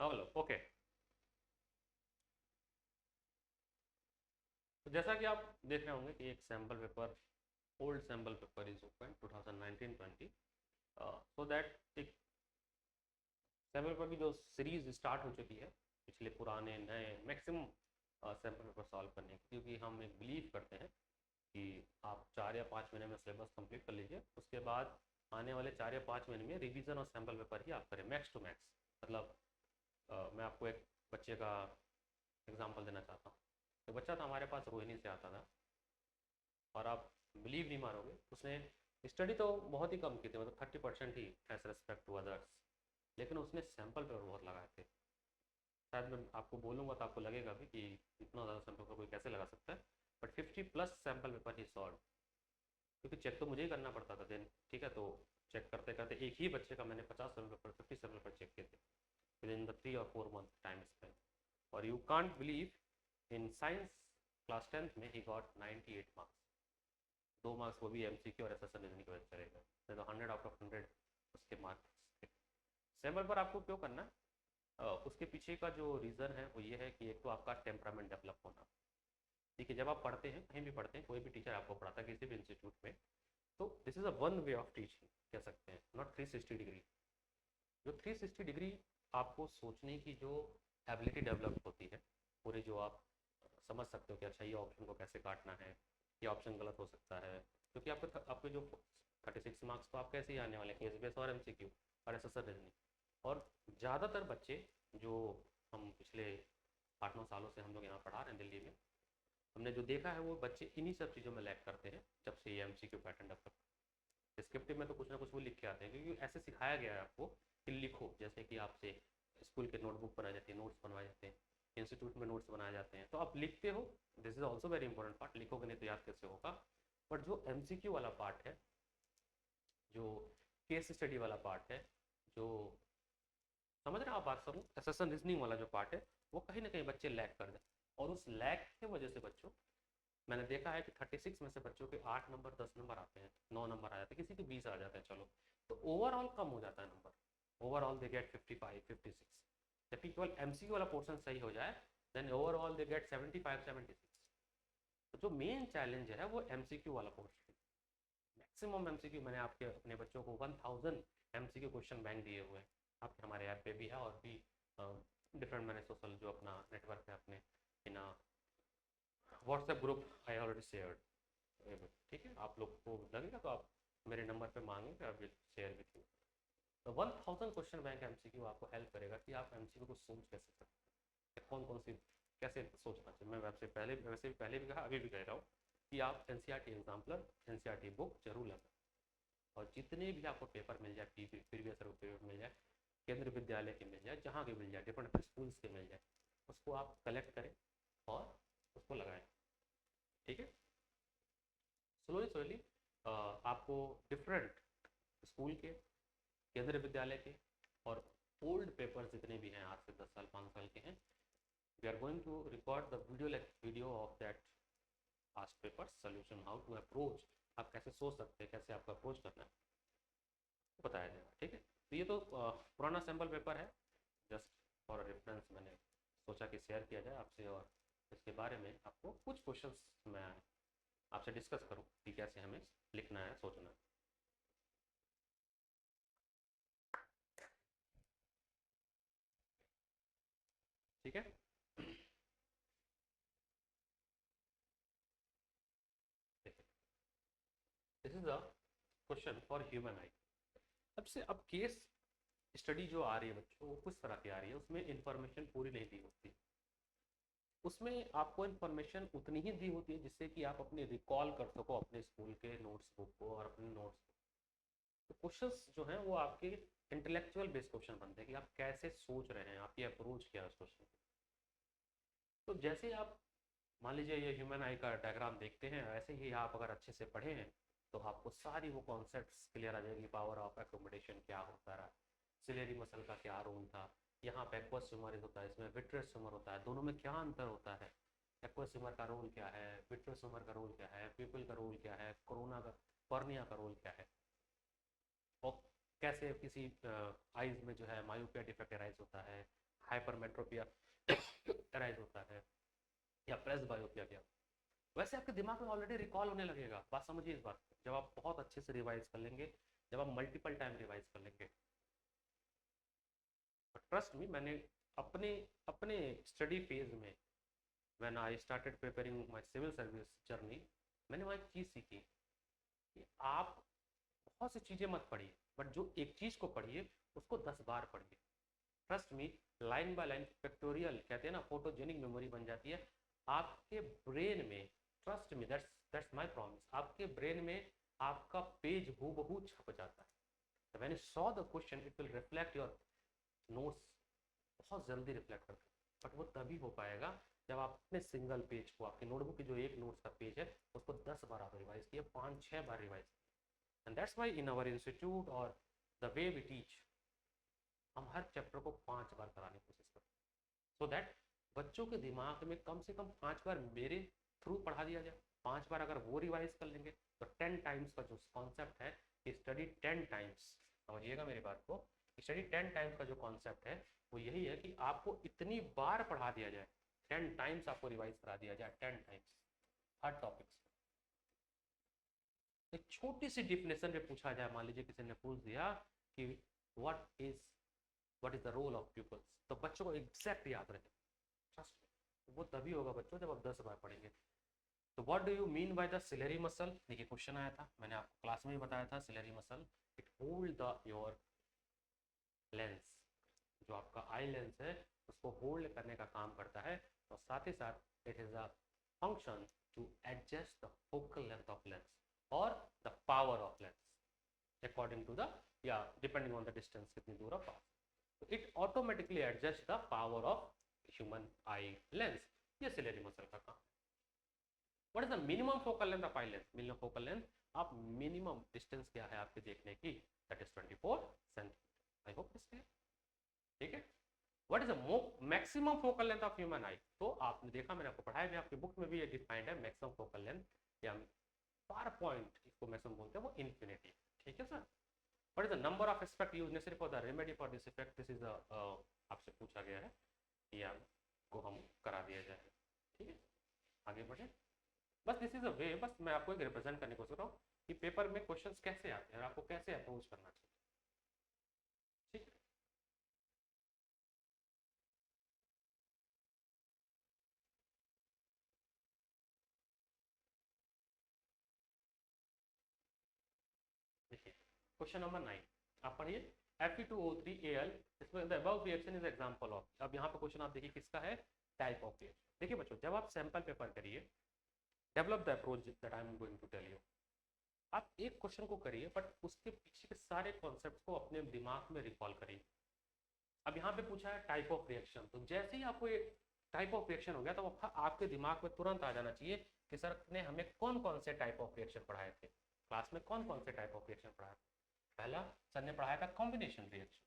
हाँ बोलो ओके। तो जैसा कि आप देख रहे होंगे कि एक sample paper, old sample paper is open 2019-20, so that एक सैम्पल पेपर की जो सीरीज स्टार्ट हो चुकी है पिछले पुराने नए मैक्सिमम सैम्पल पेपर सॉल्व करने की, क्योंकि हम एक बिलीव करते हैं कि आप 4 या 5 महीने में सिलेबस कंप्लीट कर लीजिए, उसके बाद आने वाले 4 या 5 महीने में रिवीजन और सैम्पल पेपर ही आप करें मैक्स टू मैक्स। मतलब मैं आपको एक बच्चे का एग्जांपल देना चाहता हूँ। तो बच्चा था हमारे पास, रोहिणी से आता था, और आप बिलीव नहीं मारोगे, उसने स्टडी तो बहुत ही कम की थी, मतलब 30% ही एज रेस्पेक्ट टू अदर्स, लेकिन उसने सैम्पल पेपर बहुत लगाए थे। शायद मैं आपको बोलूँगा तो आपको लगेगा भी कि इतना ज़्यादा सैम्पल पेपर कोई कैसे लगा सकता है, but 50+ sample paper he solve, क्योंकि चेक तो मुझे ही करना पड़ता था देन। ठीक है, तो चेक करते करते एक ही बच्चे का मैंने 50 sample paper, 50 sample paper check किए थे विद इन द 3 और 4 मंथ टाइम स्पेंड। और you can't believe, in science class 10th में ही गॉट 98 मार्क्स। 2 मार्क्स वो भी एमसीक्यू और एसएसएल रीजनिंग की वजह से चलेगा, नहीं तो 100 आउट ऑफ 100 उसके मार्क्स। सैम्पल पर आपको क्यों करना है? उसके पीछे का जो रीज़न है वो ये है कि एक तो आपका टेम्परामेंट डेवलप होना। देखिए, जब आप पढ़ते हैं, कहीं भी पढ़ते हैं, कोई भी टीचर आपको पढ़ाता है किसी भी इंस्टीट्यूट में, तो this is a one way of teaching कह सकते हैं, नॉट 360 डिग्री। जो 360 डिग्री आपको सोचने की जो एबिलिटी डेवलप होती है, पूरे जो आप समझ सकते हो कि अच्छा ये ऑप्शन को कैसे काटना है, ये ऑप्शन गलत हो सकता है, क्योंकि आपके जो 36 मार्क्स तो आप कैसे ही आने वाले, केस बेस और एमसीक्यू और एसएसआर रीजनिंग। और ज़्यादातर बच्चे जो हम पिछले 8-9 सालों से हम लोग यहाँ पढ़ा रहे हैं दिल्ली में, हमने जो देखा है वो बच्चे इन्हीं सब चीज़ों में लैग करते हैं जब से ये एमसीक्यू पैटर्न डेवलप। डिस्क्रिप्टिव में तो कुछ ना कुछ वो लिख के आते हैं, क्योंकि ऐसे सिखाया गया है आपको कि लिखो, जैसे कि आपसे स्कूल के नोटबुक बनाए जाती है, नोट्स बनवाए जाते हैं, इंस्टीट्यूट में नोट्स बनाए जाते हैं, तो आप लिखते हो। This is also very important part, लिखोगे नहीं तो याद कैसे होगा। बट जो एमसीक्यू वाला पार्ट है, जो केस स्टडी वाला पार्ट है, जो समझ रहे हो आप बात करूँ, एसेसन रीजनिंग वाला जो पार्ट है, वो कहीं ना कहीं बच्चे लैग कर दें। और उस लैग की वजह से बच्चों, मैंने देखा है कि 36 में से बच्चों के 8 नंबर 10 नंबर आते हैं, 9 नंबर आ जाते हैं, किसी के 20 आ जाते हैं, चलो, तो ओवरऑल कम हो जाता है नंबर। ओवरऑल दे गेट 55 56, जबकि केवल एमसीक्यू वाला पोर्शन सही हो जाए, देन ओवरऑल दे गेट 75 76। तो जो मेन चैलेंज है वो एमसीक्यू वाला पोर्शन। मैक्सिमम एमसीक्यू मैंने आपके अपने बच्चों को 1000 एमसीक्यू क्वेश्चन बैंक दिए हुए हैं, आपके हमारे ऐप पे भी है, और भी डिफरेंट मैंने सोशल जो अपना नेटवर्क है अपने इन WhatsApp group I already shared. ठीक है, आप लोग को लगेगा तो आप मेरे नंबर पे मांगे, I will share with you. तो 1000 क्वेश्चन बैंक एमसीक्यू आपको हेल्प करेगा कि आप एमसीक्यू को सोच कैसे सकते हैं, कौन कौन सी कैसे सोचना चाहिए। मैं आपसे पहले, वैसे भी पहले भी कहा, अभी भी कह रहा हूँ कि आप एनसीईआरटी एग्जाम्पलर, एनसीईआरटी बुक जरूर लेना, और जितने भी आपको पेपर मिल जाए, प्रीवियस पेपर मिल जाए, केंद्रीय विद्यालय के मिल जाए, जहाँ के मिल जाए, डिफरेंट स्कूल्स के मिल जाए, उसको आप कलेक्ट करें और उसको लगाएं। ठीक है, स्लोली स्लोली आपको डिफरेंट स्कूल के, केंद्रीय विद्यालय के, और ओल्ड पेपर्स जितने भी हैं, आज से 10 साल 5 साल के हैं, we are going to record the video of that past paper solution, how to approach, आप कैसे सोच सकते हैं, कैसे आपको अप्रोच करना है, बताया जाएगा। ठीक है, तो ये तो पुराना सैम्पल पेपर है, जस्ट फॉर रेफरेंस मैंने सोचा कि शेयर किया जाए आपसे, और इसके बारे में आपको कुछ क्वेश्चंस मैं आपसे डिस्कस करूं कि कैसे हमें लिखना है, सोचना है। ठीक है, this is the question for human आई। सबसे अब केस स्टडी जो आ रही है बच्चों, वो किस तरह की आ रही है, उसमें इंफॉर्मेशन पूरी नहीं दी होती, उसमें आपको इन्फॉर्मेशन उतनी ही दी होती है जिससे कि आप अपने रिकॉल कर सको अपने स्कूल के नोट्स बुक को और अपने नोट्स। तो क्वेश्चंस जो हैं वो आपके इंटेलेक्चुअल बेस्ड क्वेश्चन बनते हैं कि आप कैसे सोच रहे हैं, आपकी अप्रोच क्या है उस क्वेश्चन की। तो जैसे आप मान लीजिए ये ह्यूमन आई का डायग्राम देखते हैं, ऐसे ही आप अगर अच्छे से पढ़े हैं तो आपको सारी वो कॉन्सेप्ट्स क्लियर आ जाएगी। पावर ऑफ एकोमोडेशन क्या होता है, सिलेरी मसल का क्या रोल था, यहाँ पे एक्वस स्विमर होता है, इसमें विट्रस स्विमर होता है, दोनों में क्या अंतर होता है, एक्वस स्विमर का रोल क्या है, विट्रस स्विमर का रोल क्या है, पीपल का रोल क्या है, कोरोना का, कॉर्निया का रोल क्या है, और कैसे किसी आइज में जो है मायोपिया डिफेक्ट राइज होता है, हाइपरमेट्रोपिया अराइज होता है, या प्रेस बायोपिया क्या, वैसे आपके दिमाग में ऑलरेडी रिकॉल होने लगेगा। बात समझिए इस बात को, जब आप बहुत अच्छे से रिवाइज कर लेंगे, जब आप मल्टीपल टाइम रिवाइज कर लेंगे। ट्रस्ट मी, मैंने अपने अपने स्टडी फेज में, when I started preparing my civil service journey, मैंने वहाँ एक चीज़ सीखी कि आप बहुत सी चीज़ें मत पढ़िए, बट जो एक चीज़ को पढ़िए उसको 10 बार पढ़िए। Trust me, line by line factorial कहते हैं ना, फोटोजेनिक मेमोरी बन जाती है आपके ब्रेन में। Trust me, that's my promise, आपके ब्रेन में आपका पेज हूबहू छप जाता है। When you saw the question it will reflect your notes, बहुत जल्दी रिफ्लेक्ट करते हैं। बट वो तभी हो पाएगा जब आप अपने सिंगल पेज को, आपके नोटबुक की जो एक नोट्स का पेज है उसको 10 बार आप रिवाइज किए, 5-6 बार रिवाइज किए। And that's why in our institute और द वे वी टीच, हम हर चैप्टर को 5 बार कराने की कोशिश करते हैं, सो दैट बच्चों के दिमाग में कम से कम 5 बार मेरे थ्रू पढ़ा दिया जाए। 5 बार अगर वो रिवाइज कर लेंगे तो 10 टाइम्स का जो कॉन्सेप्ट है, स्टडी 10 टाइम्स, समझिएगा मेरी बात को, स्टडी 10 टाइम्स का जो कॉन्सेप्ट है वो यही है कि आपको इतनी बार पढ़ा दिया जाए, 10 टाइम्स आपको रिवाइज करा दिया जाए, 10 टाइम्स हर टॉपिक्स। एक छोटी सी डिफिनेशन में पूछा जाए, मान लीजिए किसी ने पूछ दिया कि what is the role of peoples, तो बच्चों को एग्जैक्ट याद रहे। ट्रस्ट वो तभी होगा बच्चों जब आप 10 बार पढ़ेंगे। तो what do you mean by the ciliary muscle, देखिए क्वेश्चन आया था, मैंने आपको क्लास में भी बताया था। Ciliary muscle it hold the your lens, जो आपका आई लेंस है उसको होल्ड करने का काम करता है, और साथ ही साथ it is a function to adjust the focal length of lens और the power of lens according to the, या डिपेंडिंग ऑन द डिस्टेंस, कितनी दूर आप पास। तो it automatically adjust the power of human eye lens, ये ciliary muscle का काम। What is the minimum focal length of eye lens, minimum focal length, आप मिनिमम डिस्टेंस क्या है आपके देखने की, that is 24 centimetre. I hope this clear, ठीक है। What is the maximum focal length of human आई, तो आपने देखा, मैंने आपको पढ़ाया भी, आपकी बुक में भी ये डिफाइंड है, मैक्सिमम फोकल लेंथ या फार पॉइंट, इसको मैक्सिमम बोलते हैं, वो इन्फिनिटी, ठीक है sir. What is the number of aspect used necessary for the remedy for this effect, this is आपसे पूछा गया है, या को हम करा दिया जाए, ठीक है। आगे बढ़े, बस दिस इज अ वे, बस मैं आपको एक रिप्रेजेंट करने को सोच रहा हूँ कि पेपर में क्वेश्चंस कैसे आते हैं और आपको कैसे अप्रोच करना चाहिए, ठीक है। देखिए क्वेश्चन नंबर 9 आप पढ़िए, Fe2O3Al, इसमें the above reaction is example of, अब यहाँ पे क्वेश्चन आप देखिए किसका है, टाइप ऑफ रिएक्शन। देखिए बच्चों, जब आप सैंपल पेपर करिए, develop the approach that I am going to tell you, आप एक क्वेश्चन को करिए बट उसके पीछे के सारे कॉन्सेप्ट को अपने दिमाग में रिकॉल करिए। अब यहाँ पे पूछा है टाइप ऑफ रिएक्शन, तो जैसे ही आपको एक टाइप ऑफ रिएक्शन हो गया तो आपके दिमाग में तुरंत आ जाना चाहिए कि सर ने हमें कौन कौन से टाइप ऑफ रिएक्शन पढ़ाए थे, क्लास में कौन कौन से टाइप ऑफ रिएक्शन पढ़ाया। पहला सर ने पढ़ाया था कॉम्बिनेशन रिएक्शन,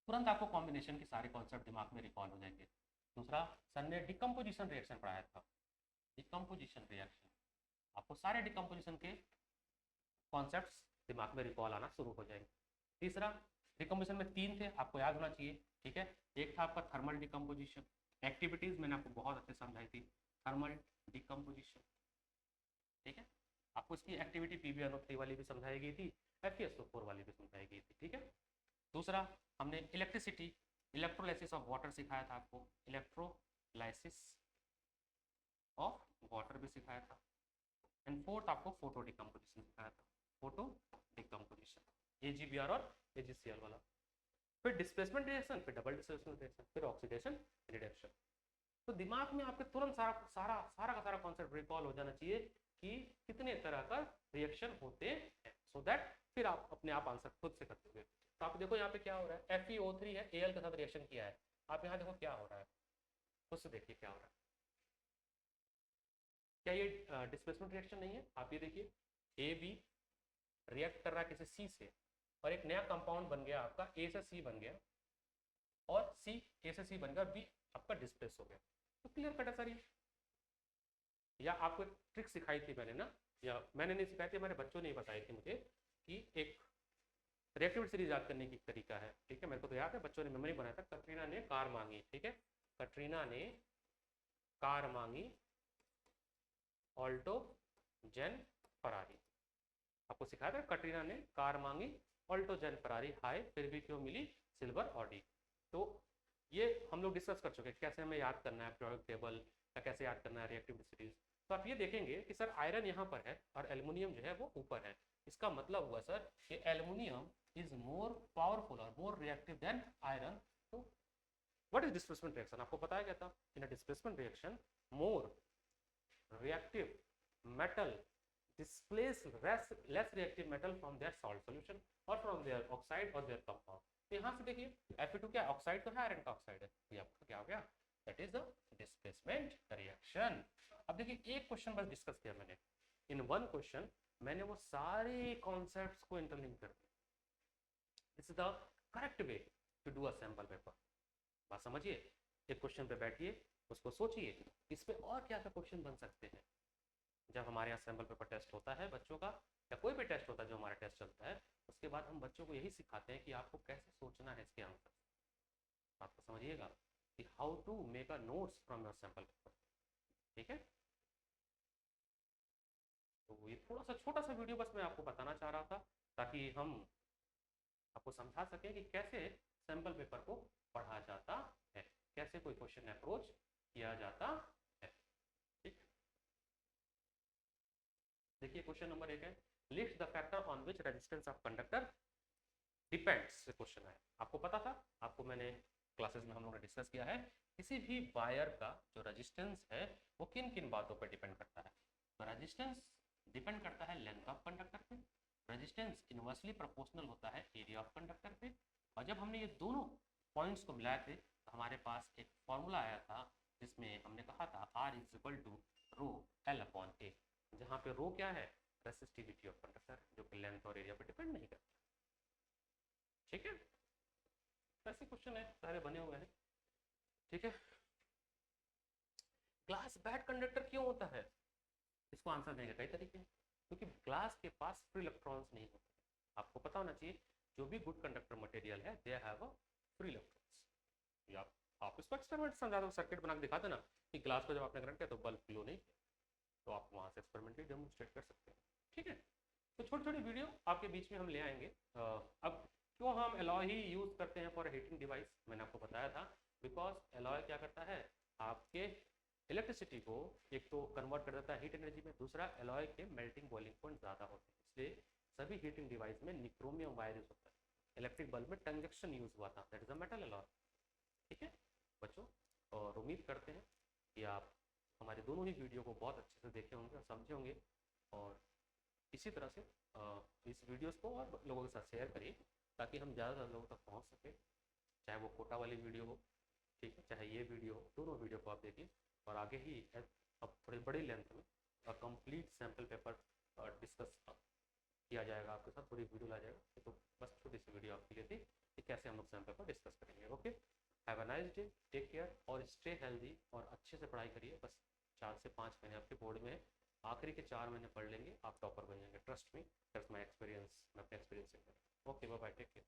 तुरंत आपको कॉम्बिनेशन के सारे कॉन्सेप्ट दिमाग में रिकॉल हो जाएंगे। दूसरा सर ने डिकम्पोजिशन रिएक्शन पढ़ाया था, डिकम्पोजिशन रिएक्शन, आपको सारे डिकम्पोजिशन के कॉन्सेप्ट्स दिमाग में रिकॉल आना शुरू हो जाएंगे। तीसरा, डिकम्पोजिशन में 3 थे, आपको याद होना चाहिए, ठीक है। एक था आपका थर्मल डिकम्पोजिशन, एक्टिविटीज मैंने आपको बहुत अच्छे समझाई थी, थर्मल डिकम्पोजिशन, ठीक है। आपको इसकी एक्टिविटी PbNO3 वाली भी समझाई गई थी, FeSO4 वाली भी समझाई गई थी, ठीक है। दूसरा हमने इलेक्ट्रिसिटी, इलेक्ट्रोलाइसिस ऑफ वाटर सिखाया था आपको, इलेक्ट्रोलाइसिस ऑफ वाटर भी सिखाया था। एंड फोर्थ आपको फोटो डिकम्पोजिशन सिखाया था, फोटो डिकम्पोजिशन, AgBr और AgCl वाला। फिर डिस्प्लेसमेंट रिएक्शन, फिर डबल डिस्प्लेसमेंट रिएक्शन, फिर ऑक्सीडेशन रिडक्शन। तो दिमाग में आपके तुरंत सारा का सारा कॉन्सेप्ट रिकॉल हो जाना चाहिए कि कितने तरह का रिएक्शन होते हैं, सो दैट फिर आप अपने आप आंसर खुद से करते हुए। तो आप देखो यहाँ पे क्या हो रहा है, FeO3 है, Al के साथ रिएक्शन किया है, आप यहाँ देखो क्या हो रहा है, खुद से देखिए क्या हो रहा है। क्या ये डिस्प्लेसमेंट रिएक्शन नहीं है? आप ये देखिए, AB रिएक्ट कर रहा है किसी C से, और एक नया कंपाउंड बन गया आपका, A से C बन गया, और C A से C बन गया, B आपका डिस्प्लेस हो गया। तो क्लियर कट है सर ये। या आपको एक ट्रिक सिखाई थी मैंने ना, या मैंने नहीं सिखाई थी, हमारे बच्चों ने बताई थी मुझे, कि एक रिएक्टिविटी सीरीज याद करने की एक तरीका है, ठीक है, मेरे को तो याद है, बच्चों ने मेमोरी बनाया था। कटरीना ने कार मांगी, ठीक है, कटरीना ने कार मांगी, ऑल्टो, जेन, फरारी। आपको सिखाया था कटरीना ने कार मांगी, ऑल्टो, जेन, फरारी, हाय फिर भी क्यों मिली सिल्वर ऑडी। तो ये हम लोग डिस्कस कर चुके हैं कैसे हमें याद करना है प्रोडक्ट टेबल या कैसे याद करना है रिएक्टिविटी सीरीज। तो आप ये देखेंगे कि सर आयरन यहाँ पर है और एल्युमिनियम जो है वो ऊपर है। इसका मतलब हुआ सर कि एल्युमिनियम इज मोर पावरफुल और मोर रिएक्टिव देन आयरन। तो व्हाट इज डिस्प्लेसमेंट रिएक्शन, आपको बताया गया था in a displacement reaction more reactive metal displace less reactive metal from their salt solution or from their oxide or their compound। तो यहाँ से देखिए Fe2 क्या ऑक्साइड तो है, आयरन का ऑक्साइड है, ये आपका क्या हो गया, that is the displacement reaction. अब देखिए एक क्वेश्चन बस डिस्कस किया मैंने, इन वन क्वेश्चन मैंने वो सारे कॉन्सेप्ट्स को इंटरलिंक कर दिया। This is the correct way to do a sample paper. बात समझिए, एक क्वेश्चन पे बैठिए, उसको सोचिए इस पे और क्या क्या क्वेश्चन बन सकते हैं। जब हमारे यहाँ सैम्पल पेपर टेस्ट होता है बच्चों का या कोई भी टेस्ट होता है जो हमारा टेस्ट चलता है, उसके बाद हम बच्चों को यही सिखाते हैं कि आपको कैसे सोचना है इसके आंसर। आपको समझिएगा कि how to make a notes from your sample paper, ठीक है। तो ये थोड़ा सा छोटा सा वीडियो बस मैं आपको बताना चाह रहा था ताकि हम आपको समझा सकें कि कैसे सैम्पल पेपर को पढ़ा जाता है, कैसे कोई क्वेश्चन अप्रोच किया जाता है, ठीक। देखिए क्वेश्चन नंबर 1 है, list the factor on which resistance of conductor depends से क्वेश्चन है। आपको पता था, आपको मैंने क्लासेस में हम लोगों ने डिस्कस किया है, किसी भी वायर का जो रेजिस्टेंस है वो किन किन बातों पर डिपेंड करता है। तो रेजिस्टेंस डिपेंड करता है लेंथ ऑफ कंडक्टर पे, रेजिस्टेंस इनवर्सली प्रोपोर्शनल होता है एरिया ऑफ कंडक्टर पे। और जब हमने ये दोनों पॉइंट्स को मिलाए थे तो हमारे पास एक फॉर्मूला आया था जिसमें हमने कहा था R is equal to rho L upon A, जहाँ पे रो क्या है, रेसिस्टिविटी ऑफ कंडक्टर, जो कि लेंथ और एरिया पे डिपेंड नहीं करता, ठीक है। ऐसे क्वेश्चन है सारे बने हुए हैं, ठीक है। ग्लास बैड कंडक्टर क्यों होता है, इसको आंसर देने के कई तरीके हैं, क्योंकि ग्लास के पास फ्री इलेक्ट्रॉन्स नहीं होते। आपको पता होना चाहिए जो भी गुड कंडक्टर मटेरियल है they have a free electrons. आप इसको एक्सपेरिमेंट समझा दो, सर्किट बना के दिखा देना कि ग्लास को जब आपने करंट किया तो बल्ब ग्लो नहीं किया, तो आप वहाँ से एक्सपेरिमेंटली डेमोन्स्ट्रेट कर सकते हैं, ठीक है। तो छोटी छोटी वीडियो आपके बीच में हम ले आएंगे। अब क्यों हम एलॉय ही यूज़ करते हैं फॉर हीटिंग डिवाइस, मैंने आपको बताया था, बिकॉज एलॉय क्या करता है, आपके इलेक्ट्रिसिटी को एक तो कन्वर्ट कर देता है हीट एनर्जी में, दूसरा एलॉय के मेल्टिंग बॉइलिंग पॉइंट ज़्यादा होते हैं, इसलिए सभी हीटिंग डिवाइस में निक्रोमियम वायर यूज होता है। इलेक्ट्रिक बल्ब में टंगस्टन यूज हुआ था, that is a metal alloy, ठीक है बच्चों। और उम्मीद करते हैं कि आप हमारे दोनों ही वीडियो को बहुत अच्छे से देखे होंगे और समझे होंगे, और इसी तरह से इस वीडियोस को और लोगों के साथ शेयर करिए ताकि हम ज़्यादा लोगों तक पहुंच सके, चाहे वो कोटा वाली वीडियो हो, ठीक है, चाहे ये वीडियो हो, दोनों वीडियो को आप देखिए। और आगे ही अब थोड़ी बड़ी लेंथ में कंप्लीट सैम्पल पेपर डिस्कस किया जाएगा आपके साथ, पूरी वीडियो ला जाएगा। तो बस छोटी सी वीडियो आपके लिए थी कि कैसे हम लोग सैम्पल पेपर डिस्कस करेंगे। Okay, have a nice day, take care और स्टे हेल्दी, और अच्छे से पढ़ाई करिए। बस 4 से 5 महीने आपके बोर्ड में, आखिरी के 4 महीने पढ़ लेंगे आप टॉपर बन जाएंगे, trust me, that's my experience, मैं अपने एक्सपीरियंस से। Okay bye bye, take care.